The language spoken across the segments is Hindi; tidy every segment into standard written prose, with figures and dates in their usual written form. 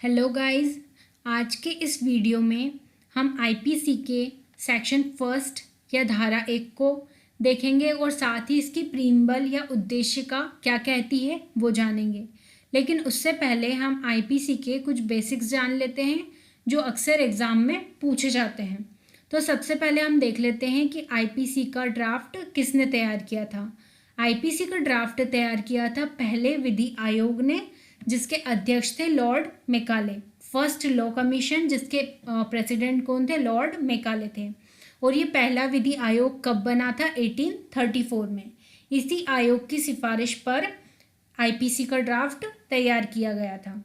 हेलो गाइस, आज के इस वीडियो में हम आईपीसी के सेक्शन फर्स्ट या धारा 1 को देखेंगे और साथ ही इसकी प्रीम्बल या उद्देशिका क्या कहती है वो जानेंगे। लेकिन उससे पहले हम आईपीसी के कुछ बेसिक्स जान लेते हैं जो अक्सर एग्ज़ाम में पूछे जाते हैं। तो सबसे पहले हम देख लेते हैं कि आईपीसी का ड्राफ्ट किसने तैयार किया था। आईपीसी का ड्राफ्ट तैयार किया था पहले विधि आयोग ने, जिसके अध्यक्ष थे Lord Macaulay. First law commission जिसके प्रेसिडेंट कौन थे? लॉर्ड मेकाले थे। और ये पहला विधि आयोग कब बना था? 1834 में। इसी आयोग की सिफारिश पर आईपीसी का ड्राफ्ट तैयार किया गया था।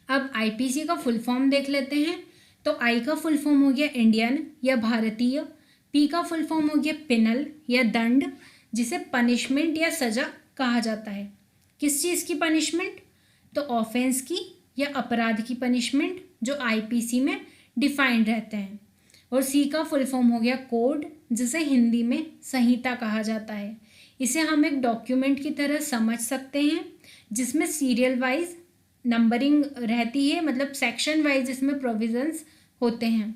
अब आईपीसी का फुल फॉर्म देख लेते हैं। तो आई का फुल फॉर्म हो गया इंडियन या भारतीय, पी का फुल फॉर्म हो गया पिनल या दंड, जिसे पनिशमेंट या सजा कहा जाता है। किस चीज़ की पनिशमेंट? तो ऑफेंस की या अपराध की पनिशमेंट, जो आईपीसी में डिफाइंड रहते हैं। और सी का फुल फॉर्म हो गया कोड, जिसे हिंदी में संहिता कहा जाता है। इसे हम एक डॉक्यूमेंट की तरह समझ सकते हैं जिसमें सीरियल वाइज नंबरिंग रहती है, मतलब सेक्शन वाइज इसमें प्रोविजंस होते हैं।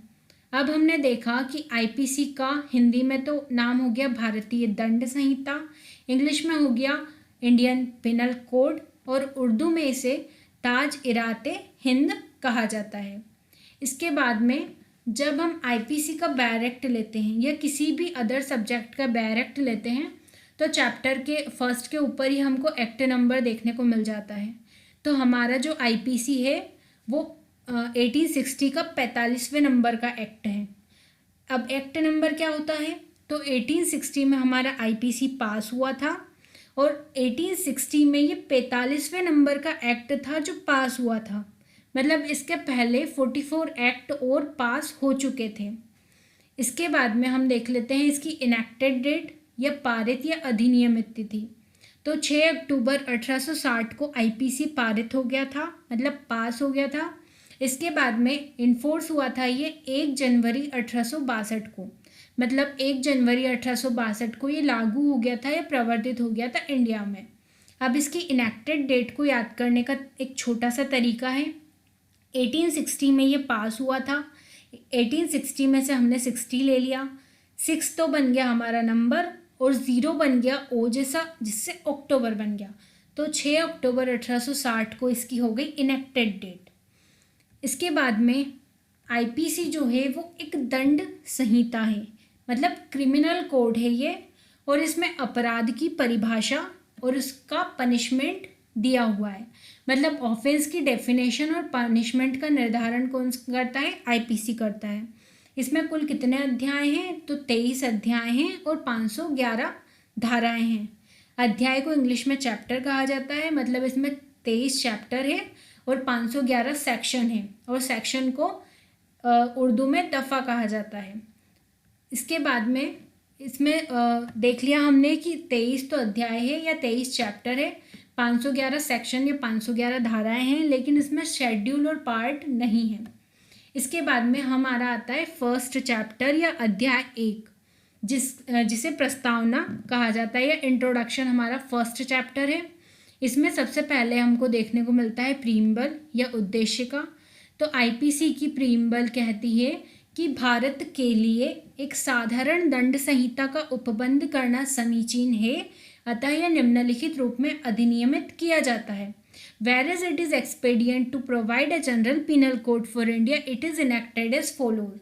अब हमने देखा कि आईपीसी का हिंदी में तो नाम हो गया भारतीय दंड संहिता, इंग्लिश में हो गया इंडियन पिनल कोड, और उर्दू में इसे ताज इराते हिंद कहा जाता है। इसके बाद में जब हम आईपीसी का डायरेक्ट लेते हैं या किसी भी अदर सब्जेक्ट का डायरेक्ट लेते हैं तो चैप्टर के फर्स्ट के ऊपर ही हमको एक्ट नंबर देखने को मिल जाता है। तो हमारा जो आईपीसी है वो 1860 का 45वें नंबर का एक्ट है। अब एक्ट नंबर क्या होता है? तो 1860 में हमारा आईपीसी पास हुआ था और 1860 में ये 45वें नंबर का एक्ट था जो पास हुआ था। मतलब इसके पहले 44 एक्ट और पास हो चुके थे। इसके बाद में हम देख लेते हैं इसकी इनेक्टेड डेट या पारित या अधिनियमित तिथि। तो 6 अक्टूबर 1860 को आईपीसी पारित हो गया था, मतलब पास हो गया था। इसके बाद में इन्फोर्स हुआ था ये 1 जनवरी 1862 को, मतलब 1 जनवरी 1862 को ये लागू हो गया था या प्रवर्तित हो गया था इंडिया में। अब इसकी इनेक्टेड डेट को याद करने का एक छोटा सा तरीका है। 1860 में ये पास हुआ था, 1860 में से हमने 60 ले लिया, 6 तो बन गया हमारा नंबर और 0 बन गया ओ जैसा, जिससे अक्टूबर बन गया। तो 6 अक्टूबर 1860 को इसकी हो गई इनेक्टेड डेट। इसके बाद में आईपीसी जो है वो एक दंड संहिता है, मतलब क्रिमिनल कोड है ये, और इसमें अपराध की परिभाषा और उसका पनिशमेंट दिया हुआ है। मतलब ऑफेंस की डेफिनेशन और पनिशमेंट का निर्धारण कौन करता है? आईपीसी करता है। इसमें कुल कितने अध्याय हैं? तो 23 अध्याय हैं और 511 धाराएं हैं। अध्याय को इंग्लिश में चैप्टर कहा जाता है, मतलब इसमें 23 चैप्टर है और 511 सेक्शन है, और सेक्शन को उर्दू में दफ़ा कहा जाता है। इसके बाद में इसमें देख लिया हमने कि 23 तो अध्याय है या 23 चैप्टर है, 511 सेक्शन या 511 धाराएं हैं, लेकिन इसमें शेड्यूल और पार्ट नहीं है। इसके बाद में हमारा आता है फर्स्ट चैप्टर या अध्याय 1, जिसे प्रस्तावना कहा जाता है या इंट्रोडक्शन हमारा फर्स्ट चैप्टर है। इसमें सबसे पहले हमको देखने को मिलता है प्रीम्बल या उद्देशिका। तो आईपीसी की प्रीम्बल कहती है कि भारत के लिए एक साधारण दंड संहिता का उपबंध करना समीचीन है, अतः यह निम्नलिखित रूप में अधिनियमित किया जाता है। Whereas it is expedient to provide a general penal code for India, it is enacted as follows।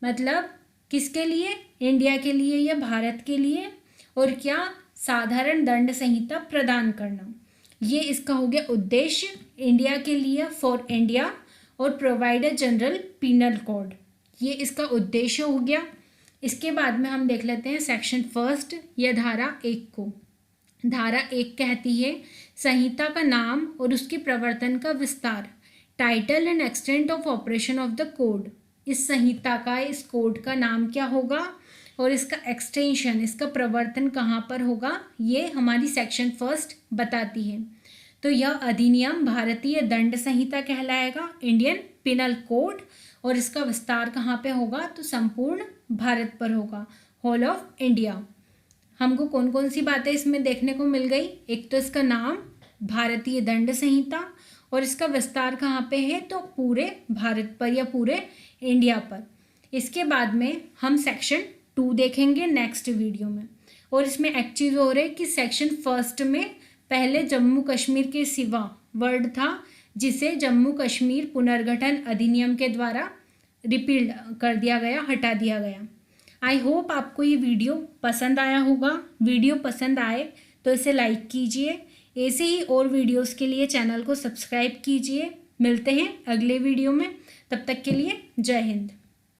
मतलब किसके लिए? इंडिया के लिए या भारत के लिए। और क्या? साधारण दंड संहिता प्रदान करना। ये इसका हो गया उद्देश्य, इंडिया के लिए, फॉर इंडिया, और provide a general penal code, ये इसका उद्देश्य हो गया। इसके बाद में हम देख लेते हैं सेक्शन फर्स्ट या धारा 1 को। धारा 1 कहती है संहिता का नाम और उसके प्रवर्तन का विस्तार, title and extent of operation of the code. इस संहिता का, इस कोड का नाम क्या होगा और इसका एक्सटेंशन, इसका प्रवर्तन कहाँ पर होगा, ये हमारी सेक्शन फर्स्ट बताती है। तो यह अधिनियम भारतीय दंड संहिता कहलाएगा, इंडियन पिनल कोड, और इसका विस्तार कहाँ पे होगा? तो संपूर्ण भारत पर होगा, होल ऑफ इंडिया। हमको कौन कौन सी बातें इसमें देखने को मिल गई? एक तो इसका नाम भारतीय दंड संहिता, और इसका विस्तार कहाँ पे है, तो पूरे भारत पर या पूरे इंडिया पर। इसके बाद में हम सेक्शन 2 देखेंगे नेक्स्ट वीडियो में। और इसमें एक चीज़ हो रही है कि सेक्शन 1 में पहले जम्मू कश्मीर के सिवा वर्ड था, जिसे जम्मू कश्मीर पुनर्गठन अधिनियम के द्वारा रिपील कर दिया गया, हटा दिया गया। आई होप आपको ये वीडियो पसंद आया होगा। वीडियो पसंद आए तो इसे लाइक कीजिए। ऐसे ही और वीडियोस के लिए चैनल को सब्सक्राइब कीजिए। मिलते हैं अगले वीडियो में, तब तक के लिए जय हिंद।